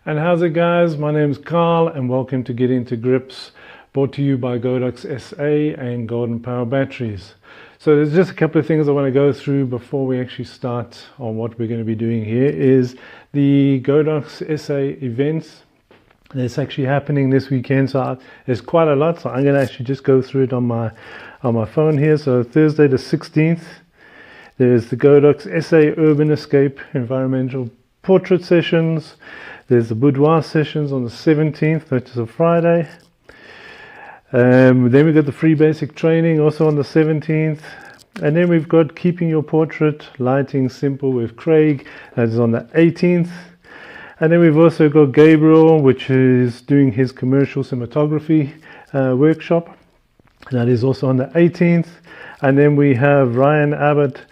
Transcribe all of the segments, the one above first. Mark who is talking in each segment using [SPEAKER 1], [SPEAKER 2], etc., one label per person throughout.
[SPEAKER 1] And how's it, guys? My name's Karl and welcome to Get Into Grips, brought to you by Godox SA and Golden Power Batteries. So there's just a couple of things I want to go through before we actually start on what we're going to be doing here. Is the Godox SA events that's actually happening this weekend. So there's quite a lot, so I'm going to actually just go through it on my phone here. So Thursday the 16th, there's the Godox SA Urban Escape Environmental Portrait Sessions. There's the boudoir sessions on the 17th, which is a Friday. Then we've got the free basic training also on the 17th. And then we've got Keeping Your Portrait Lighting Simple with Craig. That is on the 18th. And then we've also got Gabriel, which is doing his commercial cinematography workshop. That is also on the 18th. And then we have Ryan Abbott,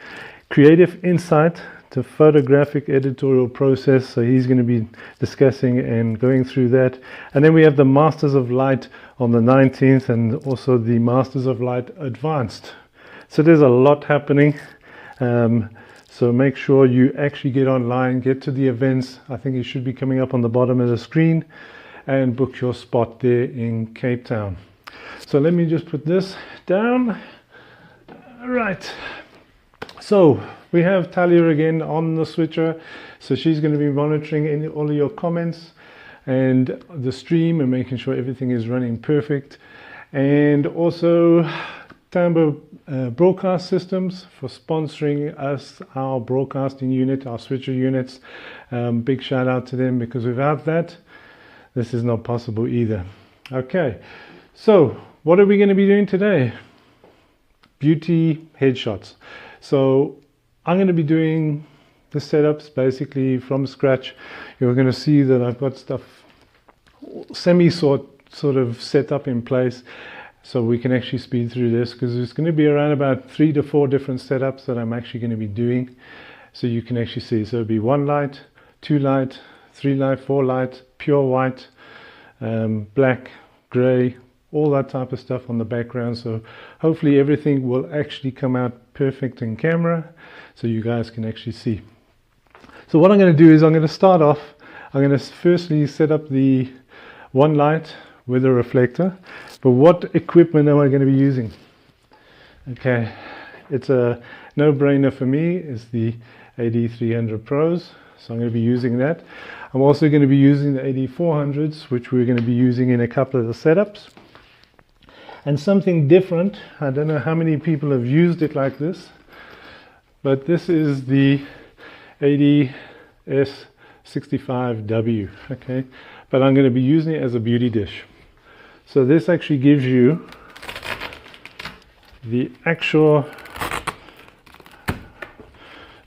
[SPEAKER 1] Creative Insight to Photographic Editorial Process. So he's going to be discussing and going through that. And then we have the Masters of Light on the 19th and also the Masters of Light Advanced. So there's a lot happening. So make sure you actually get online, get to the events. I think it should be coming up on the bottom of the screen, and book your spot there in Cape Town. So let me just put this down. Right. So we have Talia again on the switcher. So she's going to be monitoring all of your comments and the stream and making sure everything is running perfect. And also Tambo Broadcast Systems for sponsoring us, our broadcasting unit, our switcher units. Big shout out to them, because without that, this is not possible either. Okay, so what are we going to be doing today? Beauty headshots. So I'm going to be doing the setups basically from scratch. You're going to see that I've got stuff sort of set up in place, so we can actually speed through this, because there's going to be around about 3 to 4 different setups that I'm actually going to be doing, so you can actually see. So it'll be 1 light, 2 light, 3 light, 4 light, pure white, black, gray, all that type of stuff on the background. So hopefully everything will actually come out perfect in camera, so you guys can actually see. So what I'm going to do is I'm going to start off. I'm going to firstly set up the 1 light with a reflector. But what equipment am I going to be using? Okay, it's a no-brainer for me. It's the AD300 Pros, so I'm going to be using that. I'm also going to be using the AD400s, which we're going to be using in a couple of the setups. And something different, I don't know how many people have used it like this, but this is the AD-S65W, okay? But I'm going to be using it as a beauty dish. So this actually gives you the actual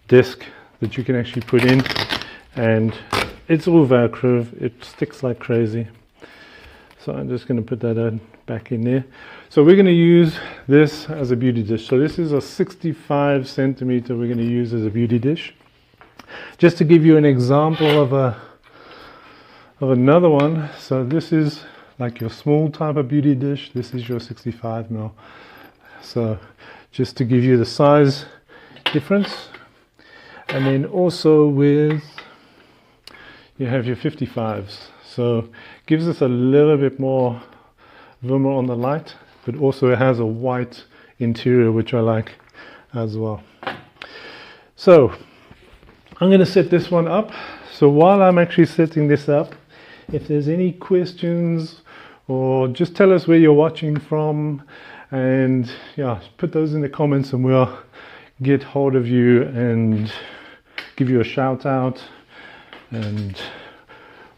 [SPEAKER 1] disc that you can actually put in, and it's all Velcro, it sticks like crazy. So I'm just going to put that back in there. So we're going to use this as a beauty dish. So this is a 65 centimeter we're going to use as a beauty dish. Just to give you an example of another one. So this is like your small type of beauty dish. This is your 65 mil. So just to give you the size difference. And then also with, you have your 55s. So gives us a little bit more Vimmer on the light, but also it has a white interior, which I like as well. So I'm going to set this one up. So while I'm actually setting this up, if there's any questions, or just tell us where you're watching from, and yeah, put those in the comments and we'll get hold of you and give you a shout out and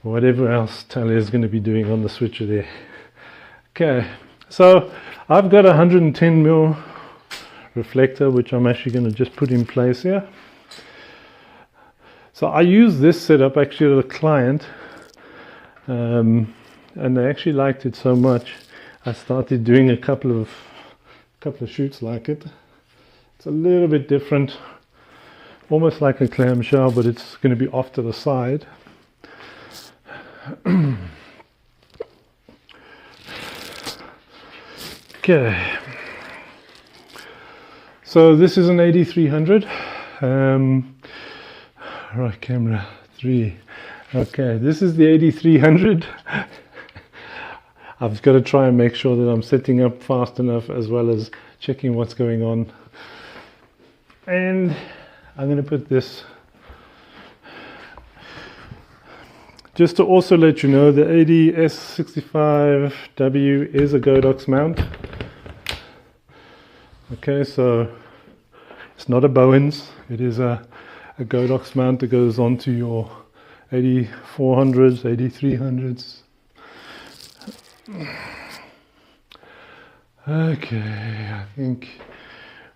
[SPEAKER 1] whatever else Talia is going to be doing on the switcher there. Okay, so I've got a 110 mil reflector, which I'm actually going to just put in place here. So I use this setup actually with a client, and they actually liked it so much I started doing a couple of shoots like it. It's a little bit different, almost like a clamshell, but it's going to be off to the side. Okay, so this is an AD300, right, camera 3, Okay, this is the 8300. I've got to try and make sure that I'm setting up fast enough as well as checking what's going on. And I'm going to put this, just to also let you know, the S01 is a Godox mount. Okay, so it's not a Bowens, it is a Godox mount that goes onto your 8400s, 8300s. Okay, I think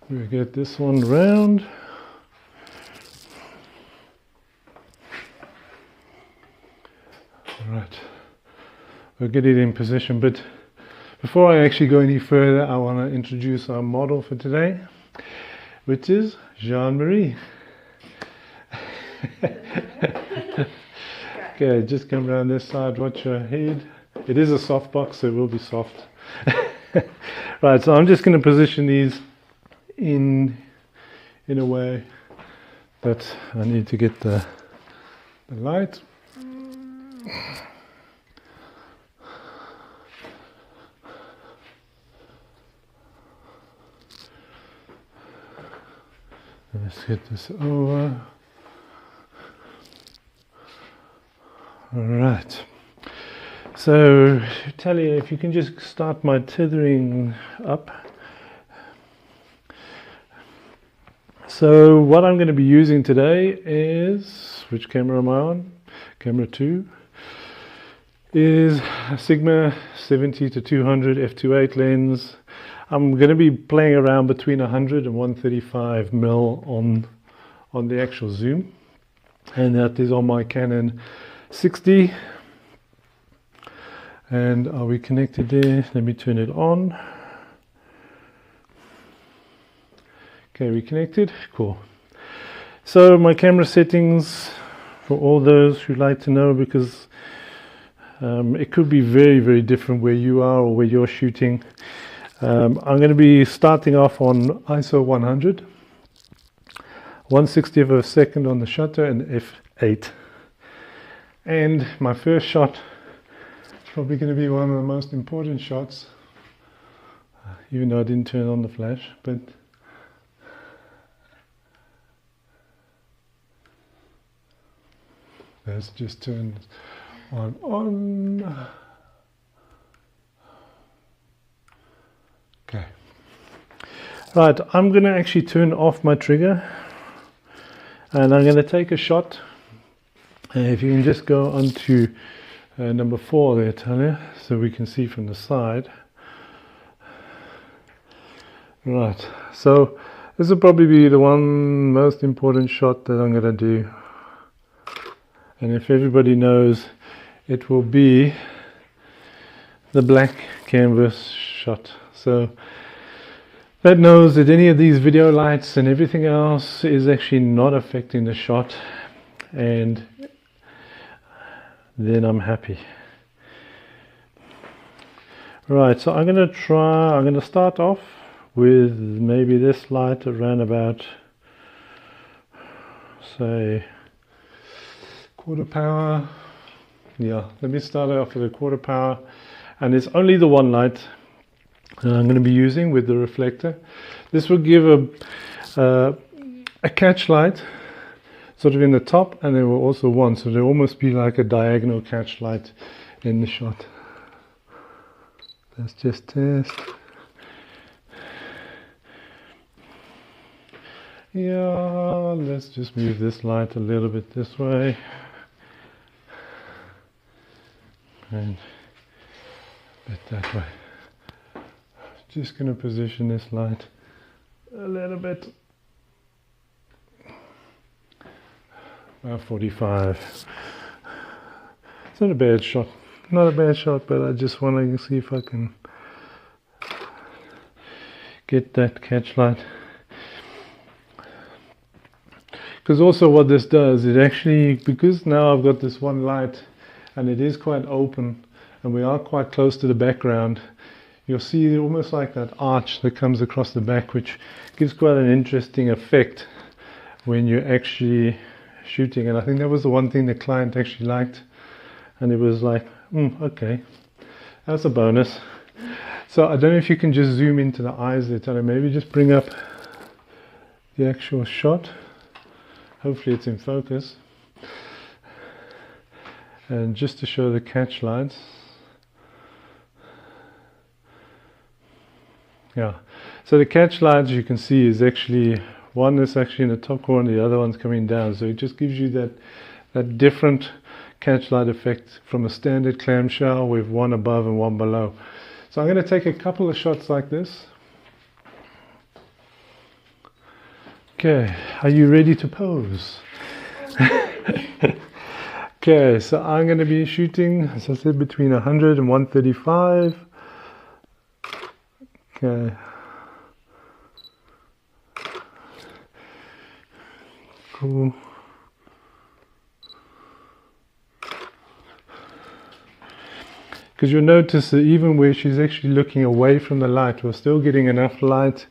[SPEAKER 1] we'll get this one round. All right, we'll get it in position, but before I actually go any further, I want to introduce our model for today, which is Jean-Marie. Okay, just come around this side, watch your head. It is a soft box, so it will be soft. Right, so I'm just going to position these in a way that I need to get the light. Let's get this over. All right. So, Talia, if you can just start my tethering up. So, what I'm going to be using today is, which camera am I on? Camera 2. Is a Sigma 70-200 f2.8 lens. I'm going to be playing around between 100 and 135 mil on the actual zoom, and that is on my Canon 60. And are we connected there? Let me turn it on. Okay, we connected. Cool. So my camera settings, for all those who like to know, because it could be very, very different where you are or where you're shooting. I'm going to be starting off on ISO 100, 1/60th of a second on the shutter, and f8. And my first shot is probably going to be one of the most important shots, even though I didn't turn on the flash, but let's just turn on. Okay. Right, I'm going to actually turn off my trigger, and I'm going to take a shot. If you can just go on to number 4 there, Talia, so we can see from the side. Right, so this will probably be the one most important shot that I'm going to do. And if everybody knows, it will be the black canvas shot. So that knows that any of these video lights and everything else is actually not affecting the shot, and then I'm happy. Right, so I'm going to start off with maybe this light around about, say, quarter power. Yeah, let me start off with a quarter power, and it's only the one light that I'm going to be using with the reflector. This will give a catch light sort of in the top, and there will also one, so there will almost be like a diagonal catch light in the shot. Let's just test. Yeah, let's just move this light a little bit this way, and a bit that way. Just going to position this light a little bit, about 45. It's not a bad shot, not a bad shot, but I just want to see if I can get that catch light. Because also what this does, it actually, because now I've got this one light and it is quite open and we are quite close to the background, you'll see almost like that arch that comes across the back, which gives quite an interesting effect when you're actually shooting, and I think that was the one thing the client actually liked, and it was like, okay, that's a bonus. So I don't know if you can just zoom into the eyes there, Tony. Maybe just bring up the actual shot. Hopefully it's in focus. And just to show the catch lights. Yeah, so the catch lights you can see is actually, one is actually in the top corner, the other one's coming down. So it just gives you that different catch light effect from a standard clamshell with one above and one below. So I'm going to take a couple of shots like this. Okay, are you ready to pose? Okay, so I'm going to be shooting, as I said, between 100 and 135. Okay. Cool. Because you'll notice that even where she's actually looking away from the light, we're still getting enough light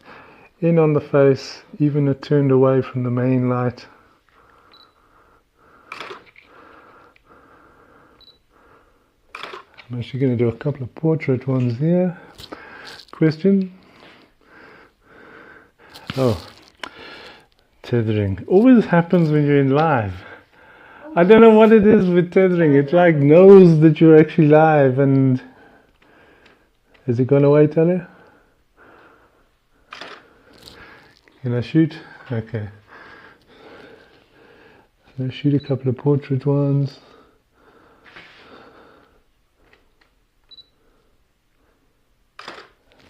[SPEAKER 1] in on the face, even it turned away from the main light. I'm actually going to do a couple of portrait ones here. Question? Oh, tethering. Always happens when you're in live. I don't know what it is with tethering. It like knows that you're actually live, and has it gone away, Talia? Can I shoot? Okay. Let's shoot a couple of portrait ones.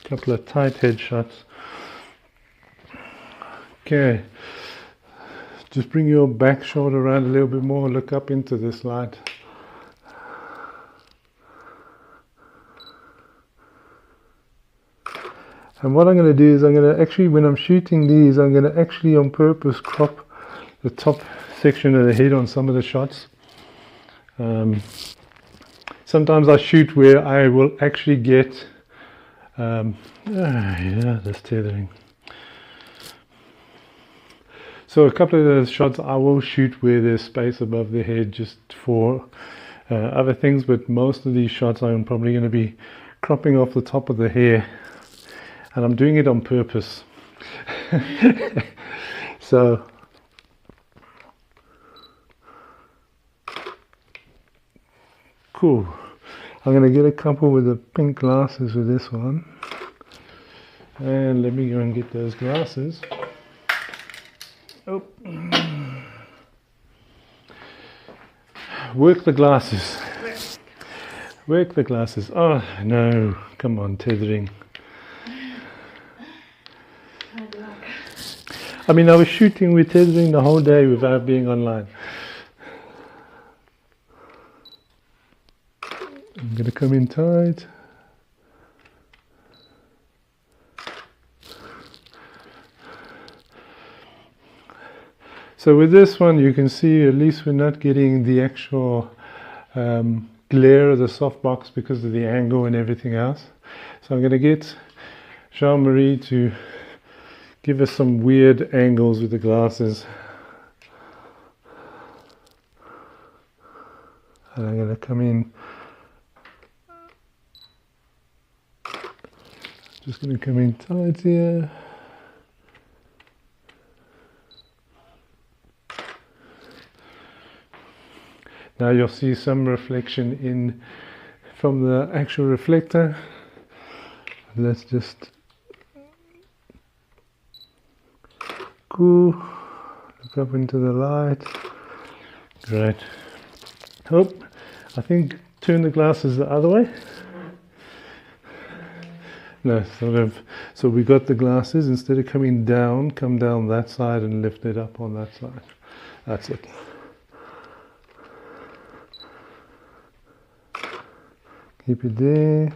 [SPEAKER 1] A couple of tight headshots. Okay. Just bring your back shoulder around a little bit more, look up into this light. And what I'm going to do is I'm going to actually, when I'm shooting these, I'm going to actually on purpose crop the top section of the head on some of the shots. Sometimes I shoot where I will actually get, this tethering. So a couple of those shots I will shoot where there's space above the head just for other things, but most of these shots I'm probably going to be cropping off the top of the hair, and I'm doing it on purpose. So cool. I'm going to get a couple with the pink glasses with this one, and let me go and get those glasses. Oh. Work the glasses. Work the glasses. Oh no, come on, tethering. I mean, I was shooting with tethering the whole day without being online. I'm going to come in tight. So with this one you can see at least we're not getting the actual glare of the softbox because of the angle and everything else. So I'm going to get Jean-Marie to give us some weird angles with the glasses. And I'm going to come in. Just going to come in tight here. Now you'll see some reflection in from the actual reflector. Let's just look up into the light. Great. Oh, I think turn the glasses the other way. No, sort of. So we got the glasses, instead of coming down, come down that side and lift it up on that side. That's it. Keep it there.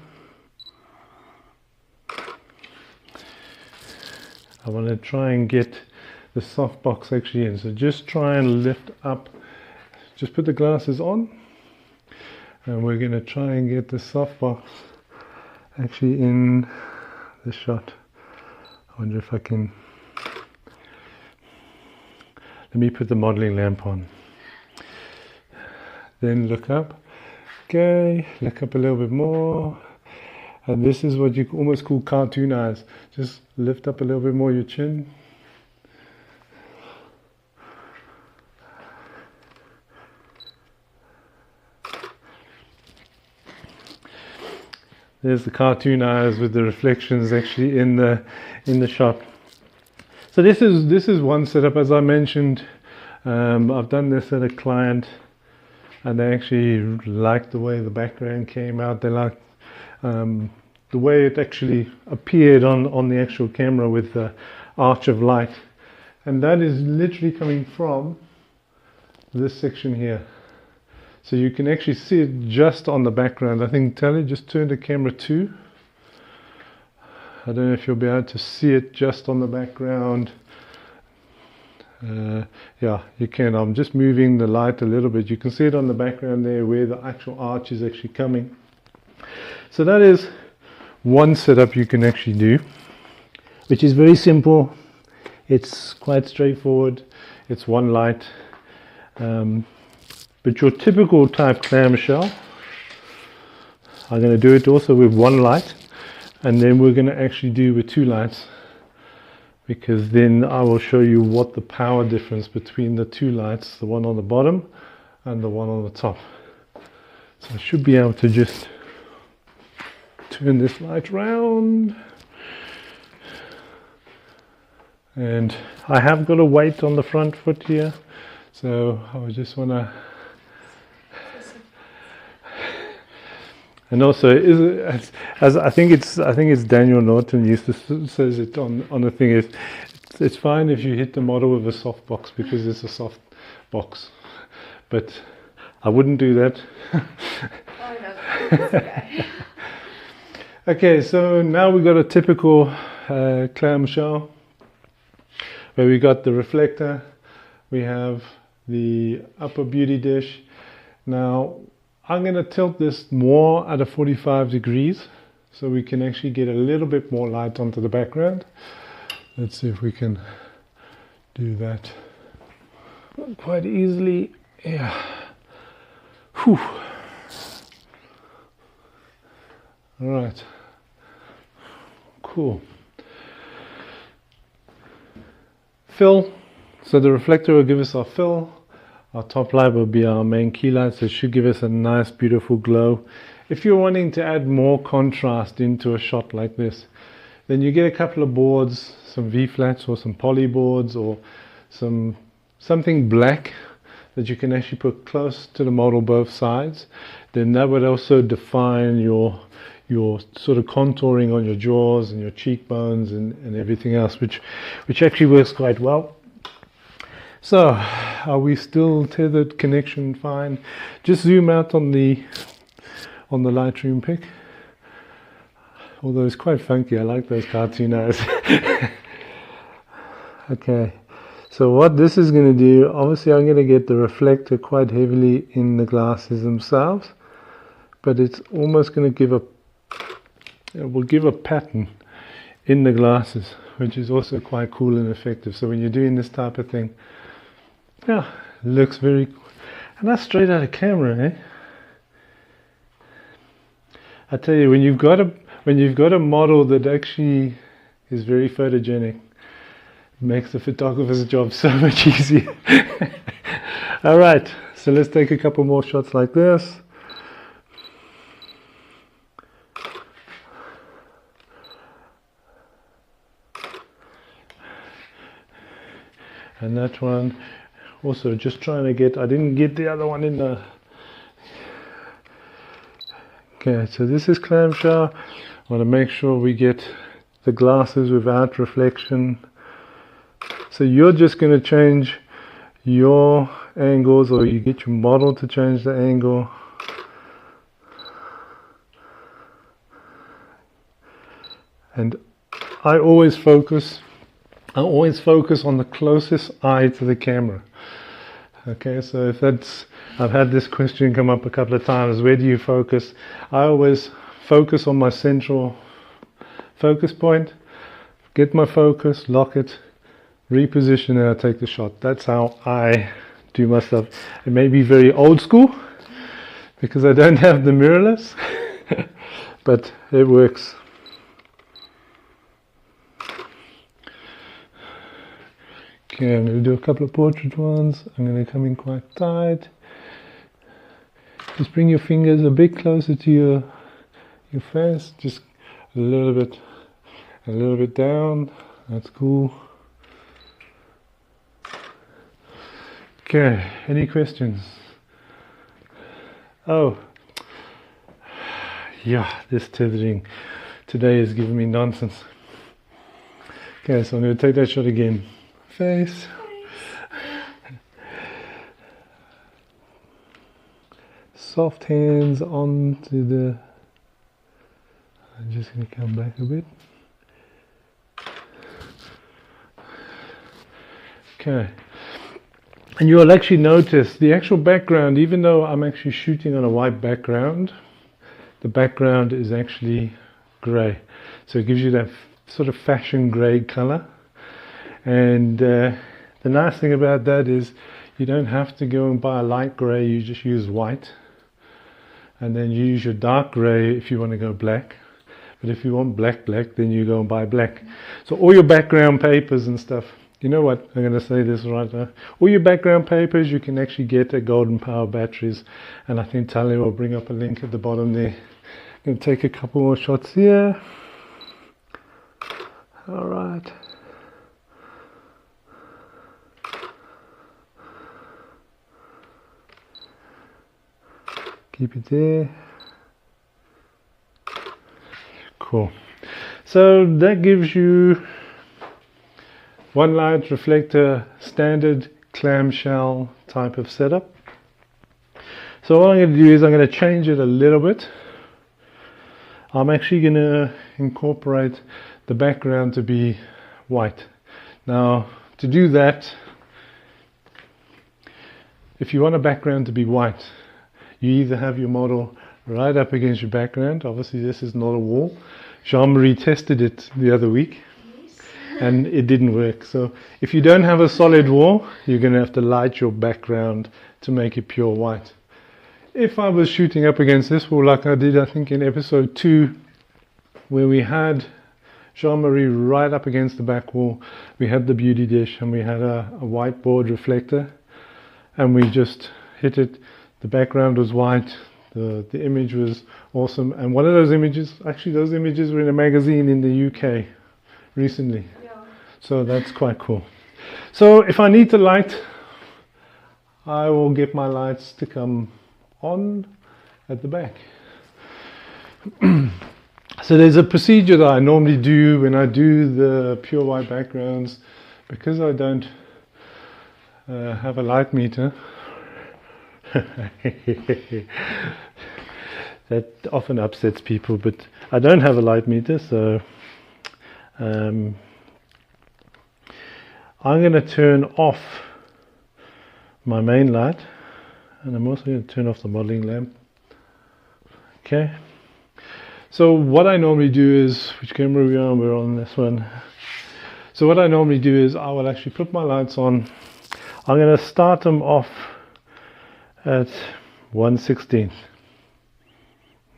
[SPEAKER 1] I want to try and get the softbox actually in. So just try and lift up. Just put the glasses on. And we're going to try and get the softbox actually in the shot. I wonder if I can. Let me put the modeling lamp on. then look up. Okay, look up a little bit more. And this is what you almost call cartoon eyes. Just lift up a little bit more your chin. There's the cartoon eyes with the reflections actually in the shot. So this is one setup. As I mentioned, I've done this at a client, and they actually liked the way the background came out. They liked the way it actually appeared on the actual camera with the arch of light, and that is literally coming from this section here. So you can actually see it just on the background. I think, Tally, just turn the camera to. I don't know if you'll be able to see it just on the background. Yeah, you can. I'm just moving the light a little bit. You can see it on the background there where the actual arch is actually coming. So that is one setup you can actually do, which is very simple. It's quite straightforward. It's one light. But your typical type clamshell, I'm going to do it also with one light, and then we're going to actually do with two lights, because then I will show you what the power difference between the two lights, the one on the bottom and the one on the top. So I should be able to just turn this light round, and I have got a weight on the front foot here, so I just want to. And also, as I think it's Daniel Norton used to says it on the thing is, it's fine if you hit the model with a soft box because it's a soft box, but I wouldn't do that.
[SPEAKER 2] Oh no, okay.
[SPEAKER 1] Okay, so now we've got a typical clamshell where we got the reflector, we have the upper beauty dish. Now I'm going to tilt this more at a 45 degrees so we can actually get a little bit more light onto the background. Let's see if we can do that quite easily. Yeah. Whew. All right. Cool. Fill. So the reflector will give us our fill. Our top light will be our main key light, so it should give us a nice beautiful glow. If you're wanting to add more contrast into a shot like this, then you get a couple of boards, some V-flats or some poly boards, or something black that you can actually put close to the model both sides. Then that would also define your sort of contouring on your jaws and your cheekbones and everything else, which actually works quite well. So, are we still tethered connection fine? Just zoom out on the Lightroom pic. Although it's quite funky, I like those cartoon eyes. Okay, so what this is going to do, obviously I'm going to get the reflector quite heavily in the glasses themselves, but it's almost going to it will give a pattern in the glasses, which is also quite cool and effective. So when you're doing this type of thing, yeah, looks very cool. And that's straight out of camera, eh? I tell you, when you've got a model that actually is very photogenic, it makes the photographer's job so much easier. All right, so let's take a couple more shots like this. And that one. Also, just trying to get, I didn't get the other one in the... Okay, so this is clamshell. I want to make sure we get the glasses without reflection. So you're just going to change your angles, or you get your model to change the angle. And I always focus on the closest eye to the camera. Okay, so if that's, I've had this question come up a couple of times, where do you focus? I always focus on my central focus point, get my focus, lock it, reposition, and I take the shot. That's how I do my stuff. It may be very old school, because I don't have the mirrorless, but it works. Okay, I'm going to do a couple of portrait ones. I'm going to come in quite tight. Just bring your fingers a bit closer to your face, just a little bit down. That's cool. Okay, any questions? Oh, yeah, this tethering today is giving me nonsense. Okay, so I'm going to take that shot again. Face. Soft hands onto the... I'm just going to come back a bit. Okay. And you'll actually notice the actual background, even though I'm actually shooting on a white background, the background is actually grey. So it gives you that sort of fashion grey color. And the nice thing about that is you don't have to go and buy a light grey, you just use white. And then you use your dark grey if you want to go black. But if you want black, then you go and buy black. So all your background papers and stuff, you know what, I'm going to say this right now. All your background papers you can actually get at Golden Power Batteries. And I think Talia will bring up a link at the bottom there. I'm going to take a couple more shots here. Alright. Keep it there. Cool. So that gives you one light reflector, standard clamshell type of setup. So what I'm going to do is I'm going to change it a little bit. I'm actually going to incorporate the background to be white. Now to do that, if you want a background to be white, you either have your model right up against your background. Obviously this is not a wall. Jean-Marie tested it the other week and it didn't work. So if you don't have a solid wall, you're going to have to light your background to make it pure white. If I was shooting up against this wall like I did I think in episode 2, where we had Jean-Marie right up against the back wall, we had the beauty dish and we had a whiteboard reflector and we just hit it. The background was white, the image was awesome, and one of those images, actually those images were in a magazine in the UK recently. Yeah. So that's quite cool. So if I need to light, I will get my lights to come on at the back. So there's a procedure that I normally do when I do the pure white backgrounds, because I don't have a light meter. That often upsets people, but I don't have a light meter, so I'm going to turn off my main light, and I'm also going to turn off the modeling lamp. Okay, so what I normally do is, which camera are we on? We're on this one. So what I normally do is I will actually put my lights on. I'm going to start them off at 1/16.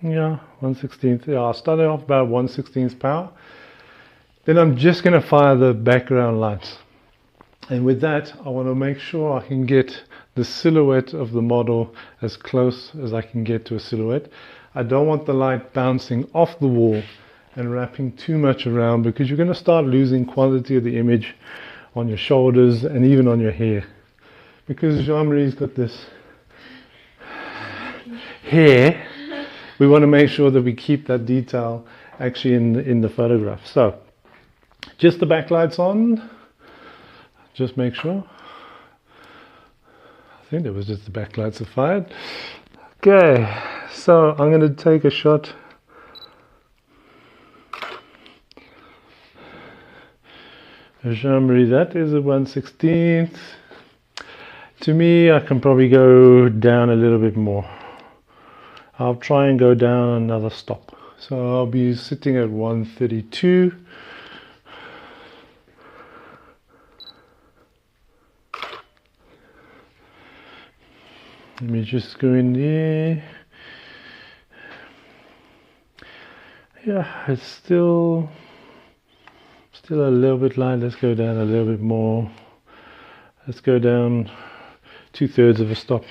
[SPEAKER 1] Yeah, 1/16. Yeah, I'll start it off about 1/16 power. Then I'm just going to fire the background lights. And with that, I want to make sure I can get the silhouette of the model as close as I can get to a silhouette. I don't want the light bouncing off the wall and wrapping too much around, because you're going to start losing quality of the image on your shoulders and even on your hair. Because Jean-Marie's got this hair, we want to make sure that we keep that detail actually in the photograph. So just the backlights on, just make sure. I think that was just the backlights are fired. Okay, so I'm going to take a shot. Jean-Marie, that is a 1/16. To me, I can probably go down a little bit more. I'll try and go down another stop. So I'll be sitting at 132. Let me just go in there. Yeah, it's still a little bit light. Let's go down a little bit more. Let's go down 2/3 of a stop.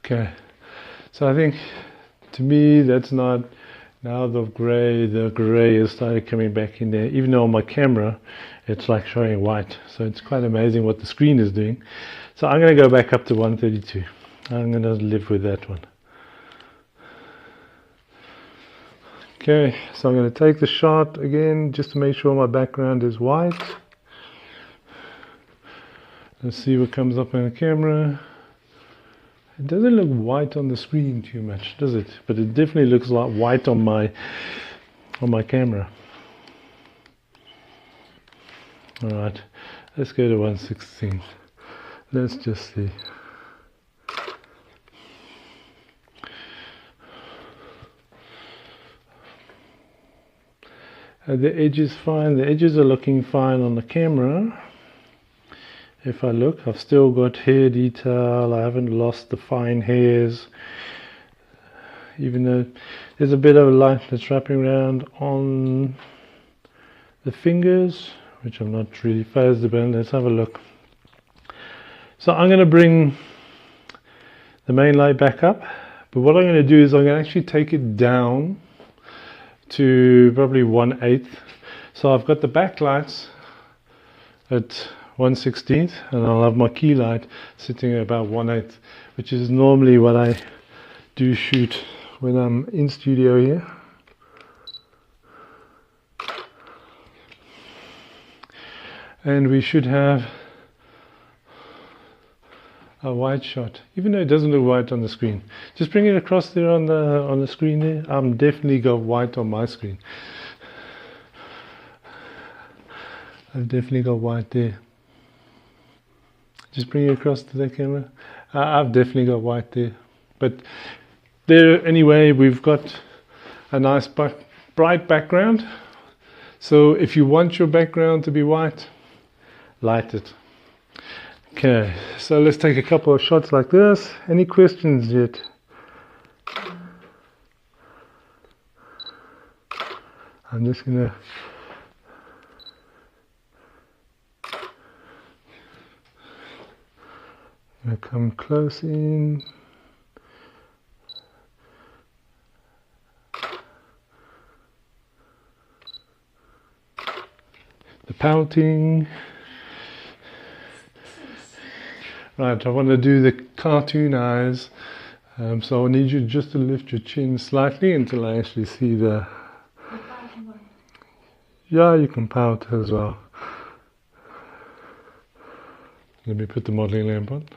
[SPEAKER 1] Okay, so I think to me that's not, now the gray has started coming back in there, even though on my camera it's like showing white, so it's quite amazing what the screen is doing. So I'm going to go back up to 132. I'm going to live with that one. Okay, so I'm going to take the shot again just to make sure my background is white. Let's see what comes up on the camera. It doesn't look white on the screen too much, does it? But it definitely looks like white on my camera. All right, let's go to 1/16. Let's just see. The edge is fine. The edges are looking fine on the camera. If I look, I've still got hair detail. I haven't lost the fine hairs, even though there's a bit of light that's wrapping around on the fingers, which I'm not really phased about. Let's have a look. So I'm going to bring the main light back up, but what I'm going to do is I'm going to actually take it down to probably 1/8. So I've got the backlights at 1/16, and I'll have my key light sitting at about 1/8, which is normally what I do shoot when I'm in studio here. And we should have a white shot, even though it doesn't look white on the screen. Just bring it across there on the screen there. I'm definitely got white on my screen. I've definitely got white there. Just bring it across to the camera. I've definitely got white there. But there, anyway, we've got a nice bright background. So if you want your background to be white, light it. Okay, so let's take a couple of shots like this. Any questions yet? I'm just gonna come close in. The pouting. Right, I want to do the cartoon eyes. So I need you just to lift your chin slightly until I actually see the... Yeah, you can pout as well. Let me put the modeling lamp on,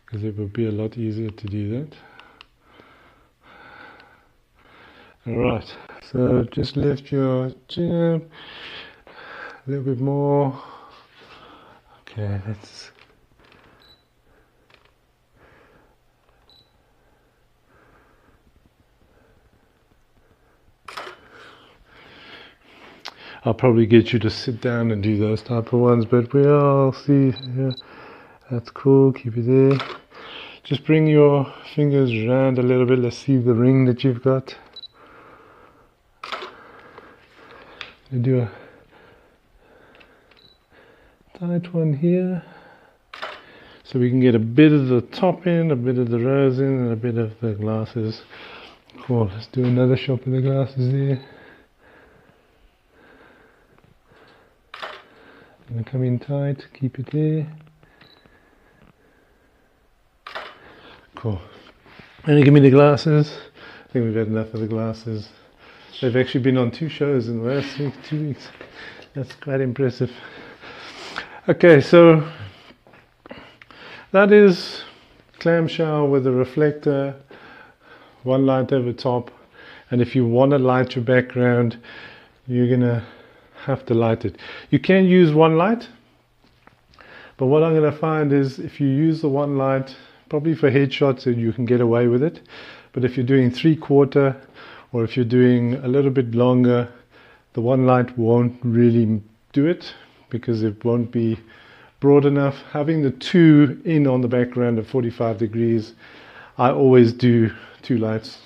[SPEAKER 1] because it would be a lot easier to do that. Alright, so just lift your chin up a little bit more. Okay, let's... I'll probably get you to sit down and do those type of ones, but we'll see. Yeah, that's cool. Keep it there. Just bring your fingers around a little bit. Let's see the ring that you've got. I'll do a tight one here, so we can get a bit of the top in, a bit of the rose in, and a bit of the glasses. Cool. Let's do another shot with the glasses there. And come in tight, keep it there. Cool. And give me the glasses. I think we've had enough of the glasses. They've actually been on 2 shows in the last 2 weeks. That's quite impressive. Okay, so that is clamshell with a reflector, one light over top, and if you want to light your background, you're gonna have to light it. You can use one light, but what I'm going to find is if you use the one light, probably for headshots, you can get away with it. But if you're doing 3/4, or if you're doing a little bit longer, the one light won't really do it, because it won't be broad enough. Having the 2 in on the background at 45 degrees, I always do 2 lights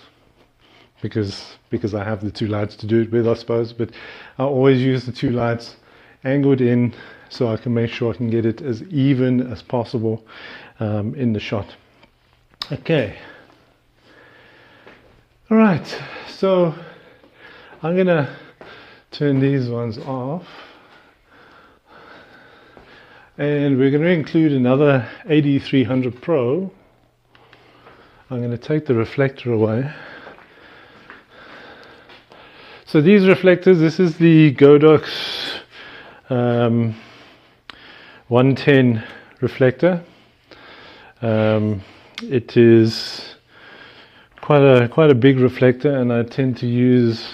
[SPEAKER 1] because I have the 2 lights to do it with, I suppose, but I always use the 2 lights angled in so I can make sure I can get it as even as possible in the shot. Okay. All right, so I'm gonna turn these ones off, and we're going to include another AD300 Pro. I'm going to take the reflector away. So these reflectors, this is the Godox 110 reflector. It is quite a big reflector, and I tend to use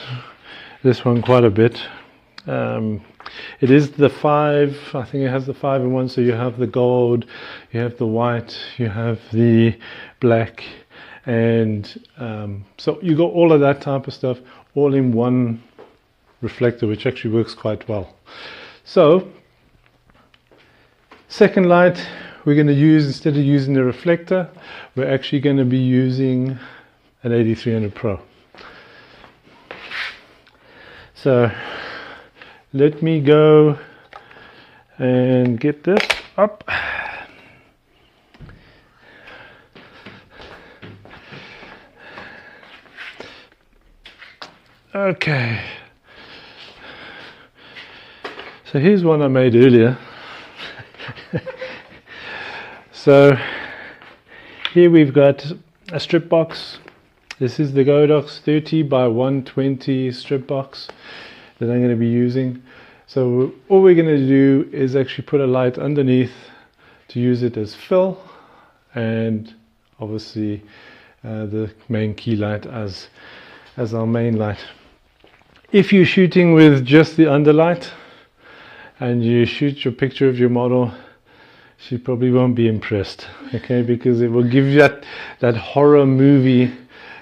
[SPEAKER 1] this one quite a bit. It is the 5, I think it has the 5-in-1, so you have the gold, you have the white, you have the black, and so you got all of that type of stuff all in one reflector, which actually works quite well. So second light we're going to use, instead of using the reflector, we're actually going to be using an AD300 Pro. So let me go and get this up. Okay. So here's one I made earlier. So here we've got a strip box. This is the Godox 30 by 120 strip box that I'm going to be using. So all we're going to do is actually put a light underneath to use it as fill, and obviously the main key light as our main light. If you're shooting with just the underlight and you shoot your picture of your model, she probably won't be impressed, okay, because it will give you that horror movie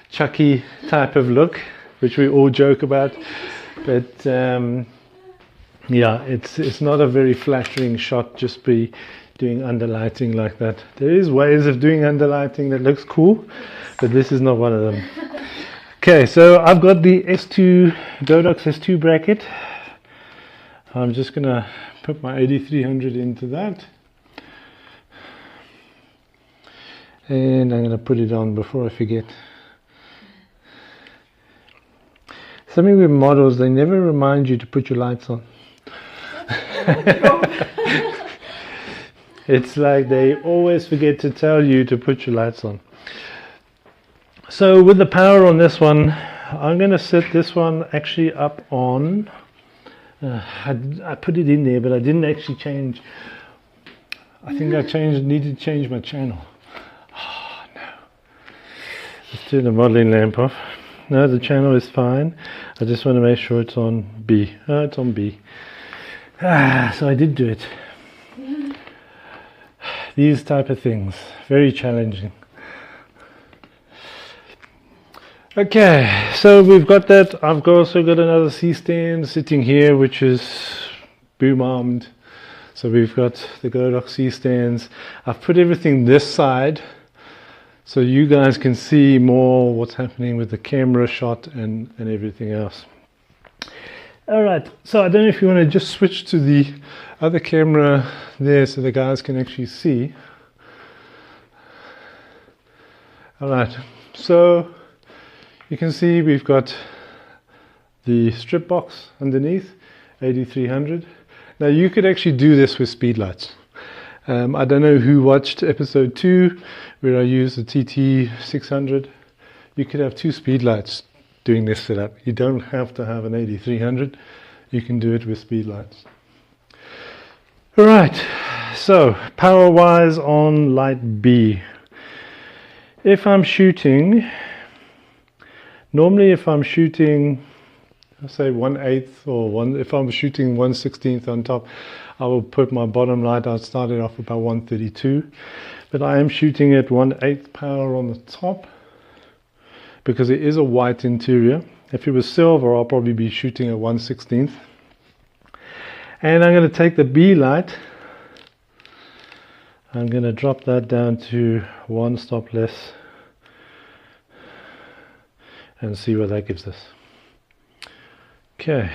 [SPEAKER 1] Chucky type of look, which we all joke about. But yeah, it's not a very flattering shot just be doing underlighting like that. There is ways of doing underlighting that looks cool, but this is not one of them. Okay, so I've got the Godox S2 bracket. I'm just gonna put my AD300 into that, and I'm gonna put it on before I forget. Something with models, they never remind you to put your lights on. It's like they always forget to tell you to put your lights on. So with the power on this one, I'm going to set this one actually up on, I put it in there, but I didn't actually change. I think I needed to change my channel. Oh no. Let's turn the modeling lamp off. No, the channel is fine. I just want to make sure it's on B. Oh, it's on B. So I did do it. These type of things, very challenging. Okay, so we've got that. I've also got another C-stand sitting here, which is boom armed. So we've got the Godox C-stands. I've put everything this side, so you guys can see more what's happening with the camera shot and everything else. All right, so I don't know if you want to just switch to the other camera there so the guys can actually see. All right, so you can see we've got the strip box underneath, AD300. Now you could actually do this with speed lights. I don't know who watched episode 2 where I used the TT600. You could have 2 speed lights doing this setup. You don't have to have an AD300. You can do it with speed lights. Alright, so power wise on light B. If I'm shooting, normally if I'm shooting, I'll say 1/8 or if I'm shooting 1/16 on top, I will put my bottom light, I'll start it off about 132, but I am shooting at 1/8 power on the top because it is a white interior. If it was silver, I'll probably be shooting at 1/16. And I'm going to take the B light I'm going to drop that down to one stop less and see what that gives us. Okay,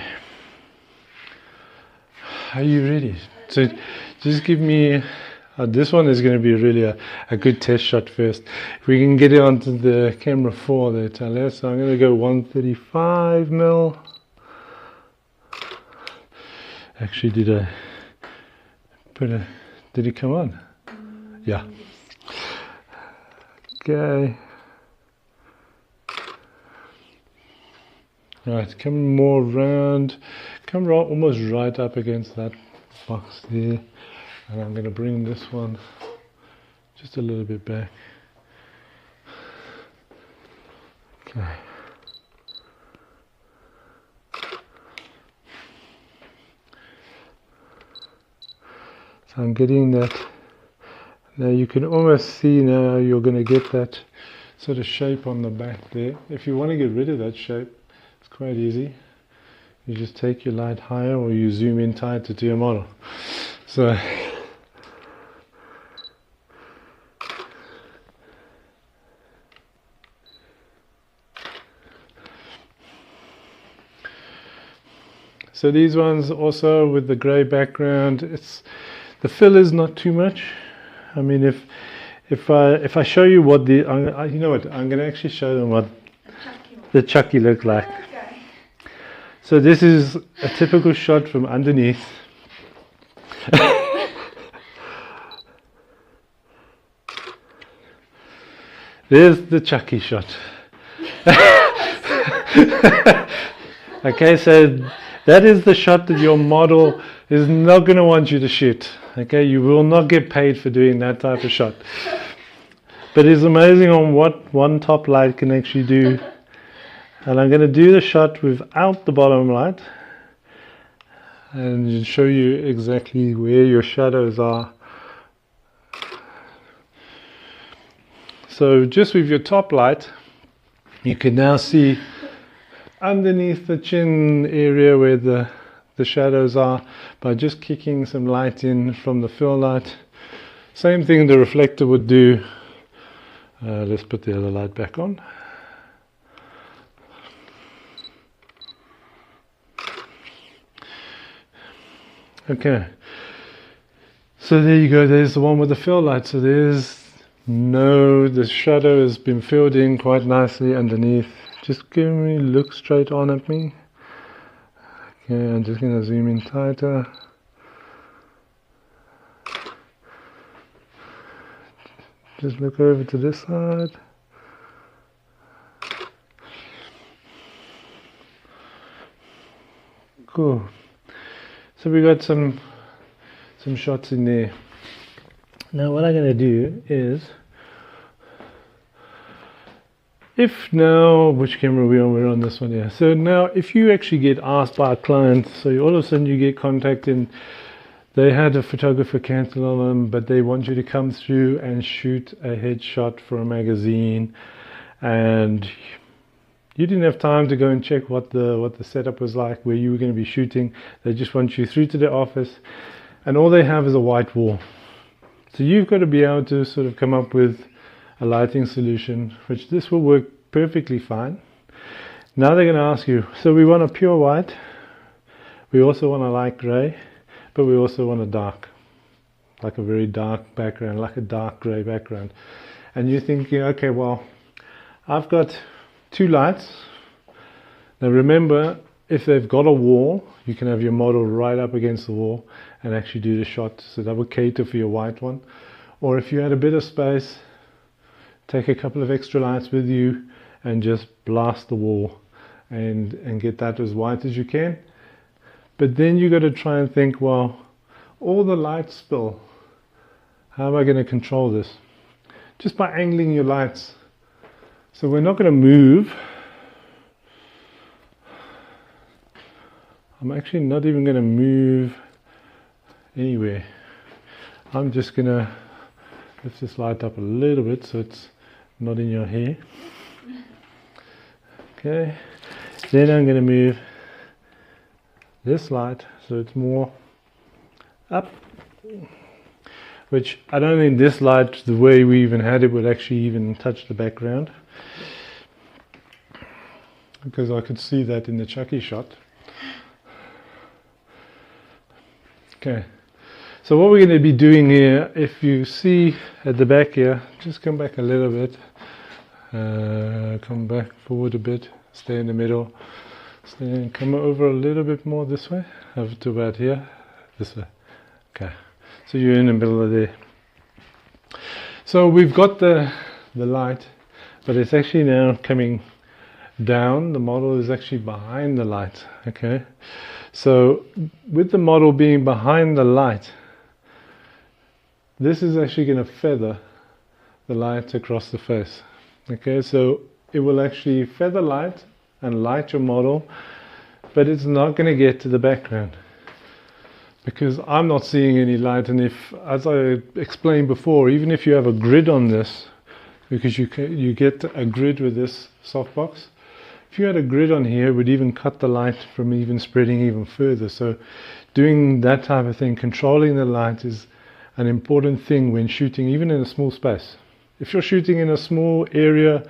[SPEAKER 1] are you ready? So just give me, this one is going to be really a good test shot first. If we can get it onto the camera 4 there, Tyler. So I'm going to go 135mm. Actually, did it come on? Yeah. Okay. Right, come more round, come almost right up against that box there, and I'm going to bring this one just a little bit back. Okay. So I'm getting that. Now you can almost see now you're going to get that sort of shape on the back there. If you want to get rid of that shape, it's quite easy. You just take your light higher or you zoom in tighter to your model. So these ones also with the grey background, the fill is not too much. I mean, if I show you what the you know what, I'm going to actually show them what the Chucky look like.
[SPEAKER 2] Okay.
[SPEAKER 1] So this is a typical shot from underneath. There's the Chucky shot. Okay, so that is the shot that your model is not going to want you to shoot. Okay, you will not get paid for doing that type of shot. But it's amazing on what one top light can actually do. And I'm going to do the shot without the bottom light and show you exactly where your shadows are. So just with your top light, you can now see underneath the chin area where the shadows are by just kicking some light in from the fill light. Same thing the reflector would do. Let's put the other light back on. Okay, so there you go, there's the one with the fill light. So the shadow has been filled in quite nicely underneath. Just look straight on at me. Okay, I'm just going to zoom in tighter. Just look over to this side. Cool. So we got some shots in there. Now what I'm going to do is, which camera are we on? We're on this one here. So now if you actually get asked by a client, so all of a sudden you get contacted, they had a photographer cancel on them, but they want you to come through and shoot a headshot for a magazine, and you didn't have time to go and check what the setup was like, where you were going to be shooting. They just want you through to their office, and all they have is a white wall. So you've got to be able to sort of come up with a lighting solution, which this will work perfectly fine. Now they're going to ask you, so we want a pure white, we also want a light grey, but we also want a dark, like a very dark background, like a dark grey background. And you're thinking, okay, well, I've got two lights. Now remember, if they've got a wall, you can have your model right up against the wall and actually do the shot, so that would cater for your white one. Or if you had a bit of space, take a couple of extra lights with you and just blast the wall and get that as white as you can. But then you got to try and think, well, all the light spill, how am I going to control this? Just by angling your lights. So we're not going to move. I'm actually not even going to move anywhere. I'm just going to lift this light up a little bit so it's not in your hair. Okay, then I'm going to move this light so it's more up. which I don't think this light, the way we even had it, would actually even touch the background, because I could see that in the Chucky shot. Okay, so what we're going to be doing here, if you see at the back here, just come back a little bit, come back forward a bit, stay in the middle, stay and come over a little bit more this way, over to about here, this way. Okay, so you're in the middle of there. So we've got the light, but it's actually now coming down. The model is actually behind the light. Okay, so with the model being behind the light, this is actually going to feather the light across the face. Okay, so it will actually feather light and light your model, but it's not going to get to the background because I'm not seeing any light. And if, as I explained before, even if you have a grid on this, because you get a grid with this softbox, if you had a grid on here, it would even cut the light from even spreading even further. So doing that type of thing, controlling the light, is an important thing when shooting, even in a small space. If you're shooting in a small area,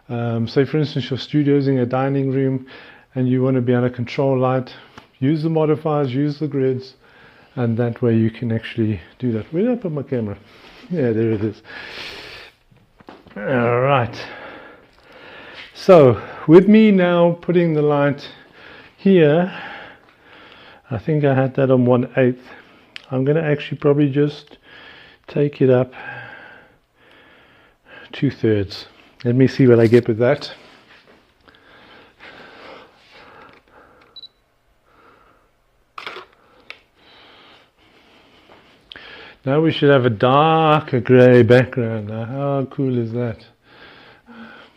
[SPEAKER 1] say for instance your studio's in a dining room and you want to be able to control light, use the modifiers, use the grids, and that way you can actually do that. Where did I put my camera? Yeah, there it is. All right. So with me now putting the light here, I think I had that on 1/8. I'm going to actually probably just take it up 2/3. Let me see what I get with that. Now we should have a darker grey background. Now how cool is that?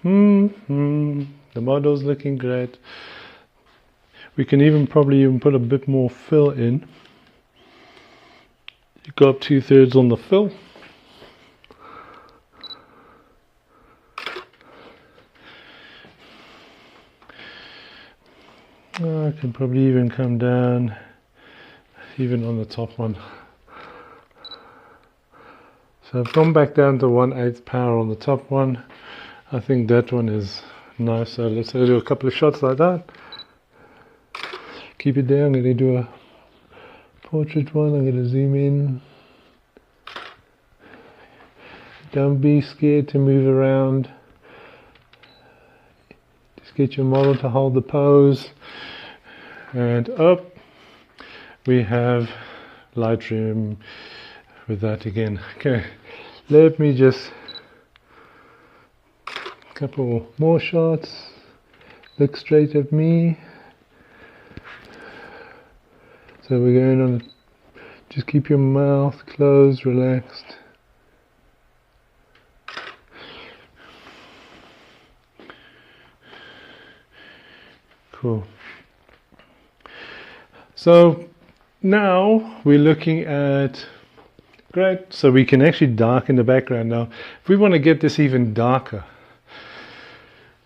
[SPEAKER 1] The model's looking great. We can even probably even put a bit more fill in. You go up 2/3 on the fill. I can probably even come down even on the top one. So I've gone back down to 1/8 power on the top one. I think that one is nice. So let's do a couple of shots like that. Keep it there. I'm going to do a portrait one. I'm going to zoom in. Don't be scared to move around. Just get your model to hold the pose. And up we have Lightroom with that again. Okay, let me just couple more shots. Look straight at me. So we're going on, just keep your mouth closed, relaxed. Cool. So now we're looking at, great, so we can actually darken the background. Now if we want to get this even darker,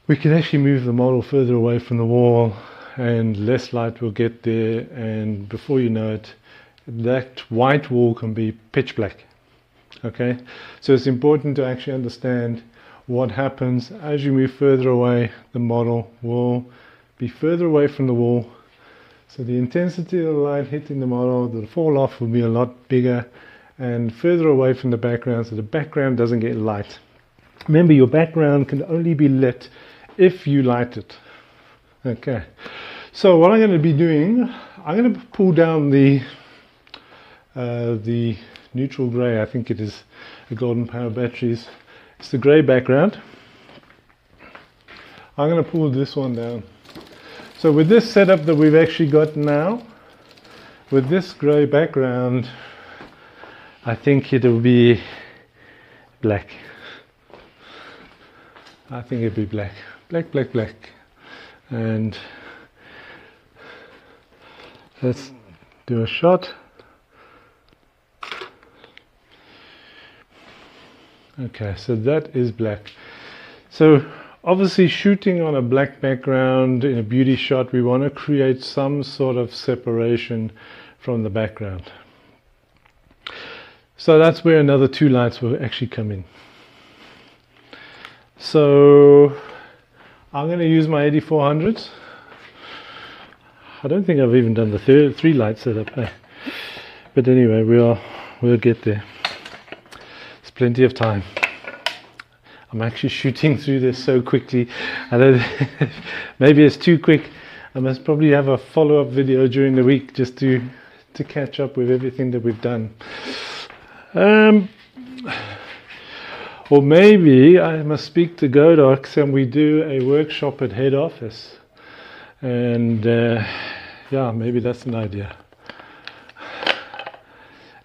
[SPEAKER 1] we can actually move the model further away from the wall and less light will get there, and before you know it, that white wall can be pitch black. Okay, so it's important to actually understand what happens as you move further away. The model will be further away from the wall, so the intensity of the light hitting the model, the fall off will be a lot bigger and further away from the background, so the background doesn't get light. Remember, your background can only be lit if you light it. Okay, so what I'm going to be doing, I'm going to pull down the neutral grey. I think it is the Golden Power batteries. It's the grey background. I'm going to pull this one down. So with this setup that we've actually got now, with this grey background, I think it'll be black. I think it'll be black. Black, black, black. And let's do a shot. Okay, so that is black. So obviously shooting on a black background in a beauty shot, we want to create some sort of separation from the background. So that's where another 2 lights will actually come in. So I'm going to use my 8400s. I don't think I've even done the 3 light setup, but anyway, we'll get there. There's plenty of time. I'm actually shooting through this so quickly. I don't maybe it's too quick. I must probably have a follow-up video during the week just to catch up with everything that we've done. Or maybe I must speak to Godox and we do a workshop at head office. And yeah, maybe that's an idea.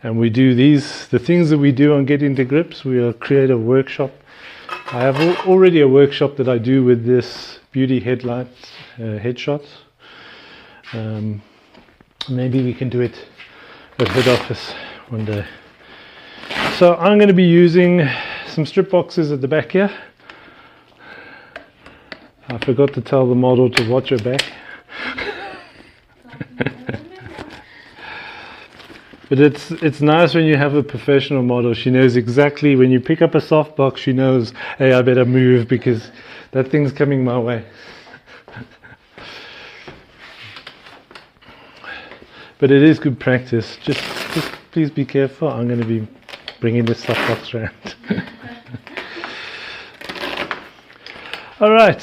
[SPEAKER 1] And we do the things that we do on Get Into Grips, we'll create a workshop. I have already a workshop that I do with this beauty headlights, headshots. Maybe we can do it at head office one day. So I'm going to be using some strip boxes at the back here. I forgot to tell the model to watch her back. But it's nice when you have a professional model. She knows exactly when you pick up a soft box, she knows, hey, I better move because that thing's coming my way. But it is good practice. Just please be careful. I'm going to be bringing this soft box around. All right.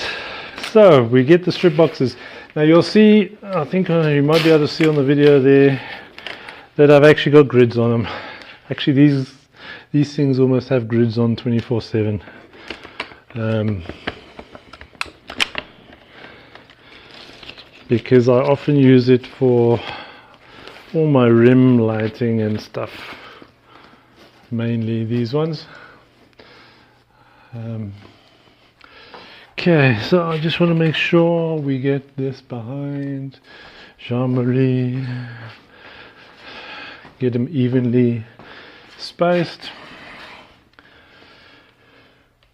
[SPEAKER 1] So we get the strip boxes. Now you'll see, I think you might be able to see on the video there, that I've actually got grids on them. Actually, these things almost have grids on 24/7. Because I often use it for all my rim lighting and stuff. Mainly these ones. Okay, so I just want to make sure we get this behind Jean-Marie. Get them evenly spaced,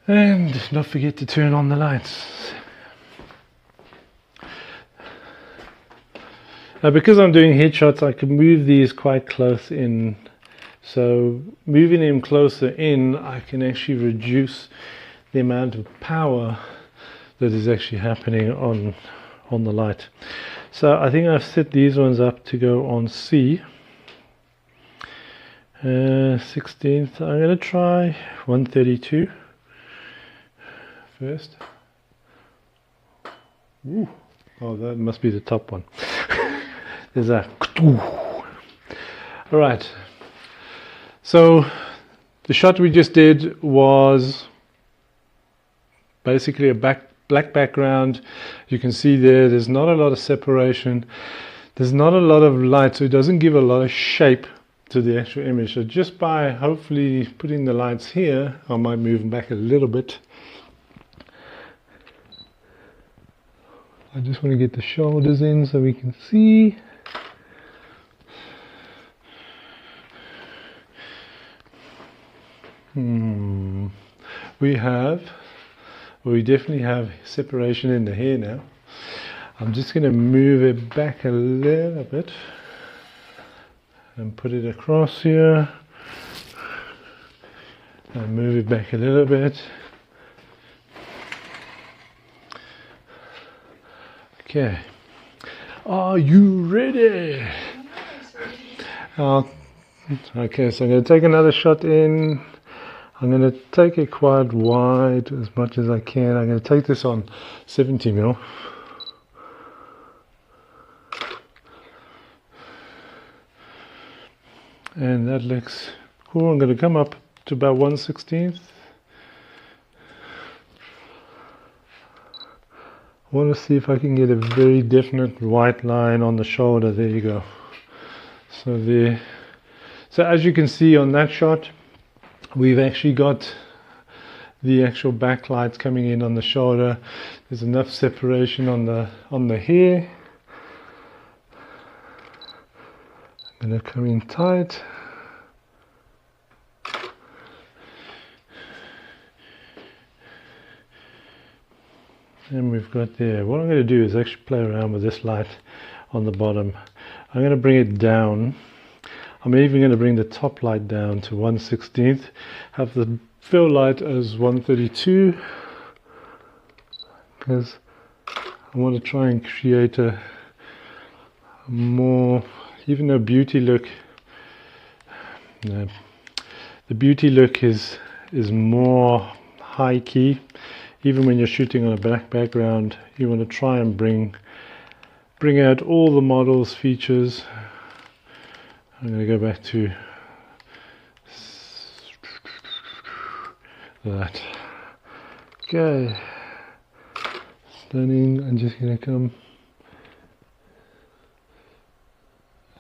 [SPEAKER 1] and not forget to turn on the lights. Now because I'm doing headshots, I can move these quite close in, so moving them closer in I can actually reduce the amount of power that is actually happening on the light. So I think I've set these ones up to go on C. 16th, I'm going to try 132 first. Ooh. Oh, that must be the top one. There's a. Alright, so the shot we just did was basically a black background. You can see there's not a lot of separation, there's not a lot of light, so it doesn't give a lot of shape to the actual image. So just by hopefully putting the lights here, I might move them back a little bit. I just want to get the shoulders in so we can see. We definitely have separation in the hair now. I'm just going to move it back a little bit and put it across here and move it back a little bit. Okay, are you ready? Okay, so I'm going to take another shot in. I'm going to take it quite wide as much as I can. I'm going to take this on 70mm. And that looks cool. I'm going to come up to about 1/16. I want to see if I can get a very definite white line on the shoulder. There you go. So there. So as you can see on that shot, we've actually got the actual backlights coming in on the shoulder. There's enough separation on the hair. I'm going to come in tight. And we've got there. What I'm going to do is actually play around with this light on the bottom. I'm going to bring it down. I'm even going to bring the top light down to 1/16, have the fill light as 132, because I want to try and create a more, even a beauty look. No, the beauty look is more high key. Even when you're shooting on a black background, you want to try and bring out all the model's features. I'm going to go back to that. Okay, stunning. I'm just going to come.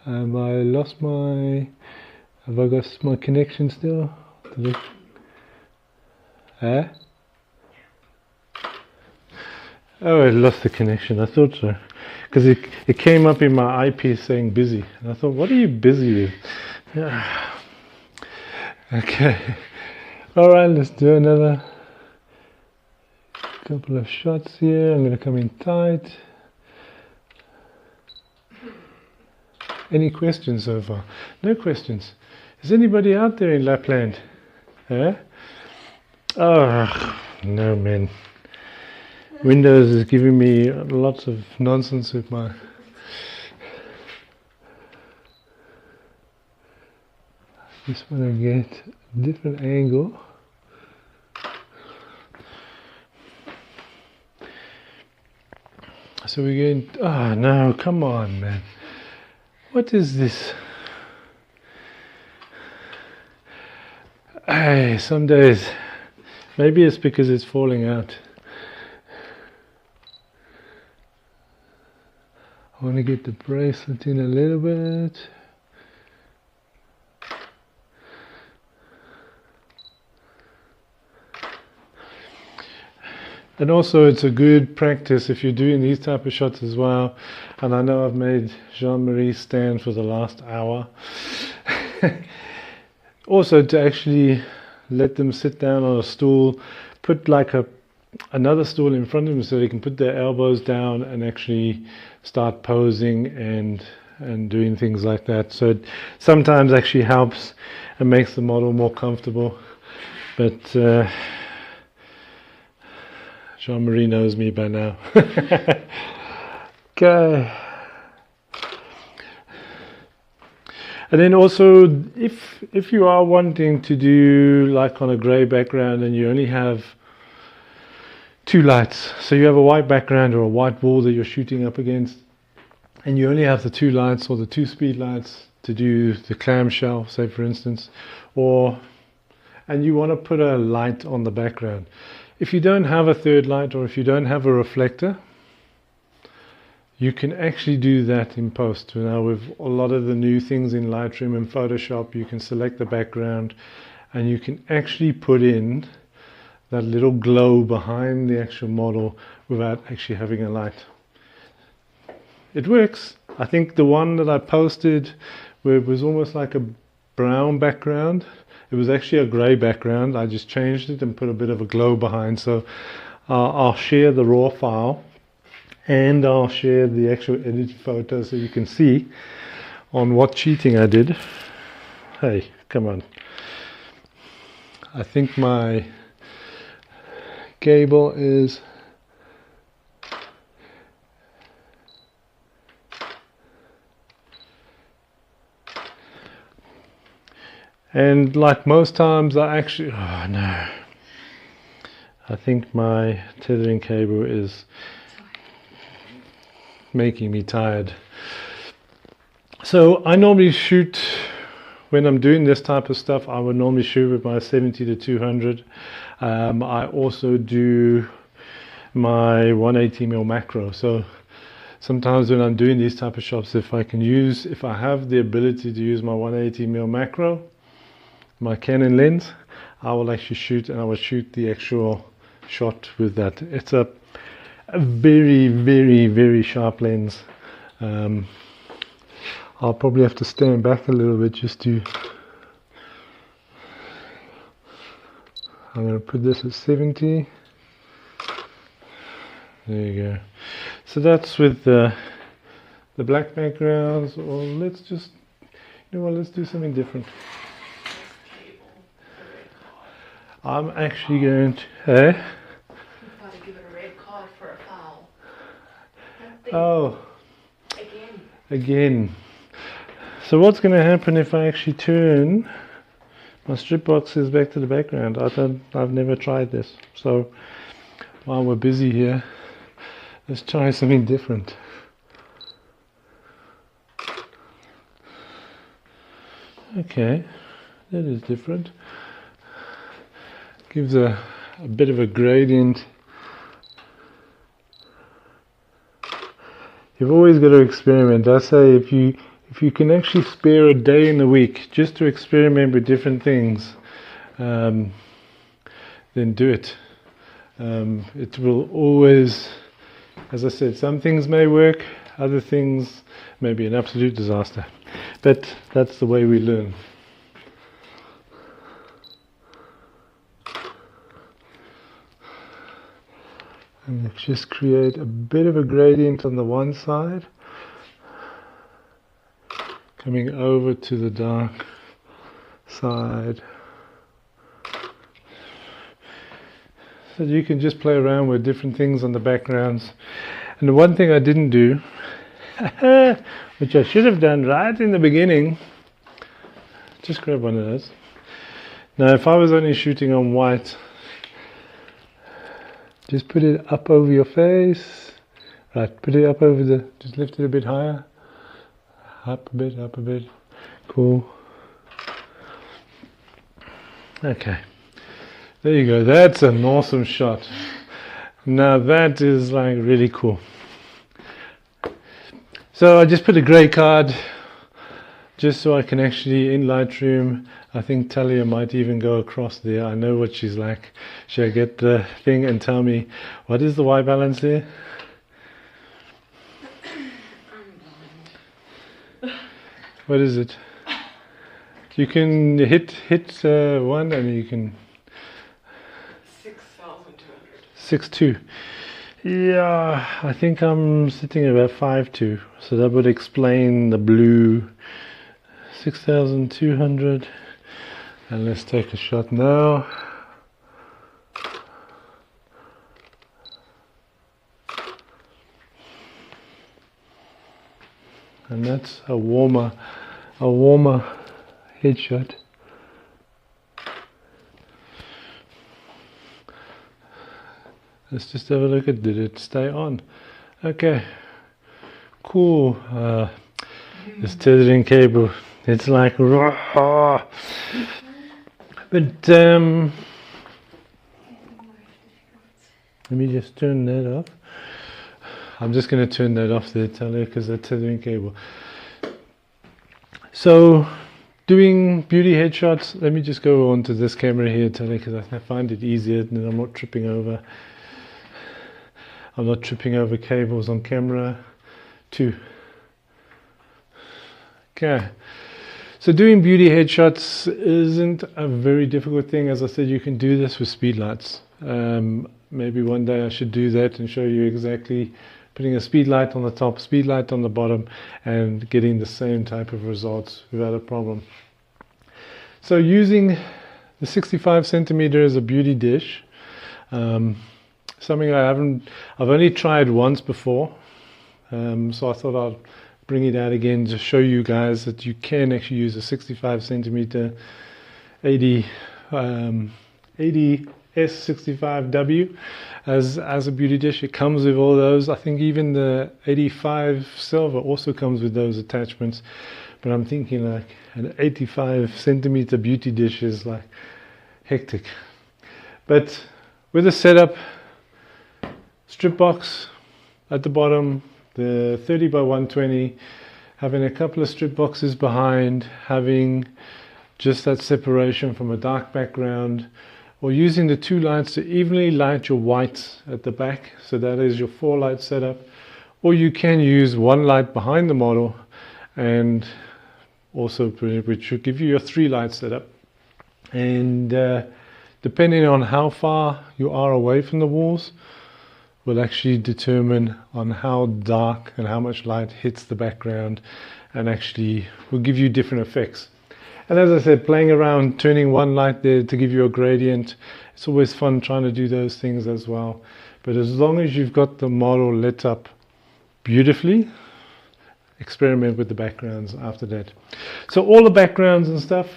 [SPEAKER 1] Have I lost my? Have I got my connection still? Eh? Oh, I lost the connection. I thought so, because it came up in my eyepiece saying busy, and I thought, what are you busy with? Yeah. Okay. All right, let's do another couple of shots here. I'm going to come in tight. Any questions so far? No questions. Is anybody out there in Lapland? Eh? Oh, no, man. Windows is giving me lots of nonsense with my... Just want to get a different angle. So we're going... Oh, no, come on, man. What is this? Hey, some days... Maybe it's because it's falling out. I want to get the bracelet in a little bit. And also it's a good practice if you're doing these type of shots as well. And I know I've made Jean-Marie stand for the last hour. Also to actually let them sit down on a stool, put like another stool in front of them so they can put their elbows down and actually start posing and doing things like that. So it sometimes actually helps and makes the model more comfortable. But Jean-Marie knows me by now. Okay. And then also, if you are wanting to do like on a grey background and you only have two lights, so you have a white background or a white wall that you're shooting up against, and you only have the two lights or the two speed lights to do the clamshell, say for instance, and you want to put a light on the background. If you don't have a third light or if you don't have a reflector, you can actually do that in post. Now with a lot of the new things in Lightroom and Photoshop, you can select the background and you can actually put in that little glow behind the actual model without actually having a light. It works. I think the one that I posted where it was almost like a brown background, it was actually a grey background. I just changed it and put a bit of a glow behind. So I'll share the raw file and I'll share the actual edited photo so you can see on what cheating I did. Hey, come on. I think my cable is and like most times I actually, oh no, I think my tethering cable is making me tired. So I normally shoot, when I'm doing this type of stuff, I would normally shoot with my 70 to 200. I also do my 180mm macro. So sometimes when I'm doing these type of shots, if I have the ability to use my 180mm macro, my Canon lens, I will actually shoot, and I will shoot the actual shot with that. It's a very, very, very sharp lens. I'll probably have to stand back a little bit just to... I'm going to put this at 70. There you go. So that's with the black backgrounds, or let's just Well, let's do something different. I'm actually going to...
[SPEAKER 2] You've got to give it a red card for a foul.
[SPEAKER 1] Oh.
[SPEAKER 2] Again.
[SPEAKER 1] So what's going to happen if I actually turn my strip boxes back to the background? I've never tried this. So while we're busy here, let's try something different. Okay, that is different. Gives a bit of a gradient. You've always got to experiment. I say if you can actually spare a day in the week just to experiment with different things, then do it. It will always, as I said, some things may work, other things may be an absolute disaster. But that's the way we learn. And let's just create a bit of a gradient on the one side, coming over to the dark side. So you can just play around with different things on the backgrounds. And the one thing I didn't do, which I should have done right in the beginning, just grab one of those. Now if I was only shooting on white, just put it up over your face. Right, put it up over the, just lift it a bit higher. Up a bit. Cool. Okay. There you go. That's an awesome shot. Now that is like really cool. So I just put a grey card just so I can actually, in Lightroom, I think Talia might even go across there. I know what she's like. She'll get the thing and tell me, what is the white balance there? What is it? You can hit one and you can... 6.2. Yeah, I think I'm sitting at about 5.2. So that would explain the blue. 6,200. And let's take a shot now. And that's a warmer headshot. Let's just have a look at, did it stay on? Okay, cool. This tethering cable, it's like raw. But let me just turn that off. I'm just going to turn that off there, Talia, because that's tethering cable. So, doing beauty headshots, let me just go on to this camera here, Talia, because I find it easier and I'm not tripping over. I'm not tripping over cables on camera. 2. Okay. So doing beauty headshots isn't a very difficult thing. As I said, you can do this with speed lights. Maybe one day I should do that and show you exactly putting a speed light on the top, speed light on the bottom, and getting the same type of results without a problem. So using the 65 centimeter as a beauty dish, something I've only tried once before, so I thought I'd bring it out again to show you guys that you can actually use a 65 centimeter 80 S65W as a beauty dish. It comes with all those. I think even the 85 silver also comes with those attachments, but I'm thinking like an 85 centimeter beauty dish is like hectic. But with the setup, strip box at the bottom, the 30 by 120, having a couple of strip boxes behind, having just that separation from a dark background, or using the 2 lights to evenly light your whites at the back, so that is your 4 light setup. Or you can use 1 light behind the model, and also which should give you your 3 light setup. And depending on how far you are away from the walls, will actually determine on how dark and how much light hits the background and actually will give you different effects. And as I said, playing around, turning one light there to give you a gradient, it's always fun trying to do those things as well. But as long as you've got the model lit up beautifully, experiment with the backgrounds after that. So all the backgrounds and stuff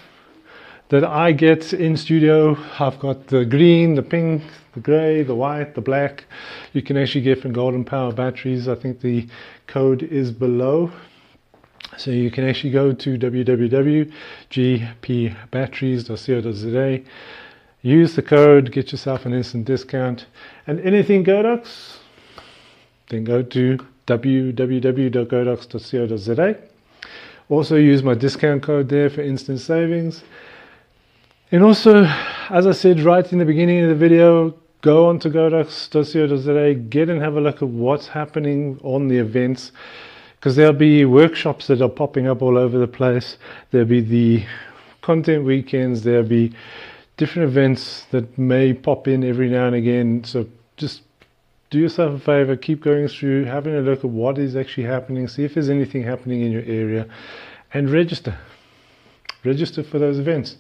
[SPEAKER 1] that I get in studio, I've got the green, the pink, the grey, the white, the black. You can actually get from Golden Power batteries. I think the code is below. So you can actually go to www.gpbatteries.co.za, use the code, get yourself an instant discount. And anything Godox, then go to www.godox.co.za. Also use my discount code there for instant savings. And also, as I said right in the beginning of the video, go on to godox.co.za, get and have a look at what's happening on the events, because there'll be workshops that are popping up all over the place. There'll be the content weekends, there'll be different events that may pop in every now and again. So just do yourself a favor, keep going through, having a look at what is actually happening, see if there's anything happening in your area, and register for those events.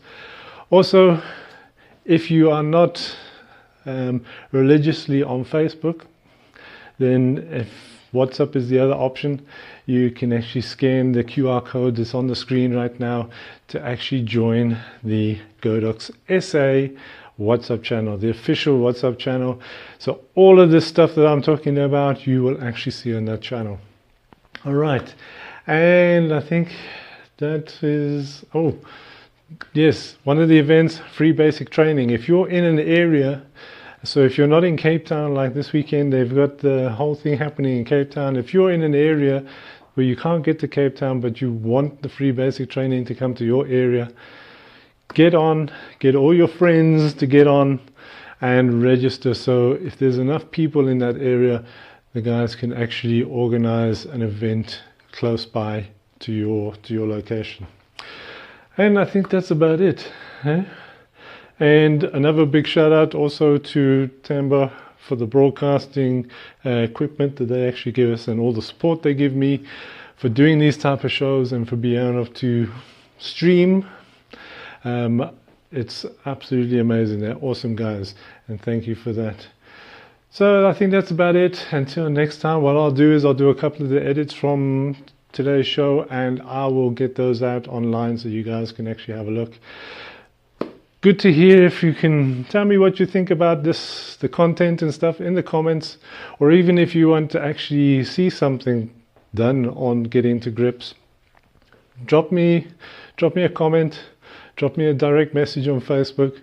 [SPEAKER 1] Also, if you are not religiously on Facebook, then if WhatsApp is the other option, you can actually scan the QR code that's on the screen right now to actually join the Godox SA WhatsApp channel, the official WhatsApp channel. So all of this stuff that I'm talking about, you will actually see on that channel. All right, and I think that is, oh yes, one of the events, free basic training. If you're in an area, so if you're not in Cape Town, like this weekend, they've got the whole thing happening in Cape Town. If you're in an area where you can't get to Cape Town, but you want the free basic training to come to your area, get on, get all your friends to get on and register. So if there's enough people in that area, the guys can actually organize an event close by to your location. And I think that's about it. And another big shout out also to Tamba for the broadcasting equipment that they actually give us, and all the support they give me for doing these type of shows and for being able to stream. It's absolutely amazing. They're awesome guys, and thank you for that. So I think that's about it. Until next time, what I'll do is I'll do a couple of the edits from today's show, and I will get those out online so you guys can actually have a look. Good to hear if you can tell me what you think about this, the content and stuff in the comments, or even if you want to actually see something done on Getting to Grips, drop me a comment, drop me a direct message on Facebook,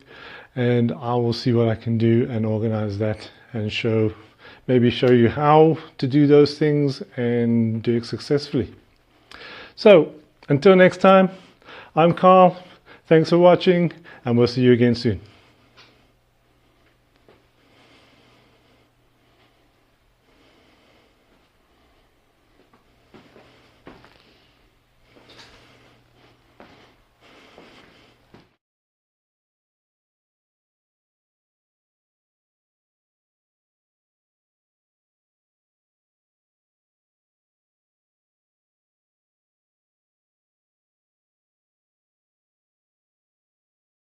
[SPEAKER 1] and I will see what I can do and organize that and maybe show you how to do those things and do it successfully. So until next time, I'm Karl. Thanks for watching, and we'll see you again soon.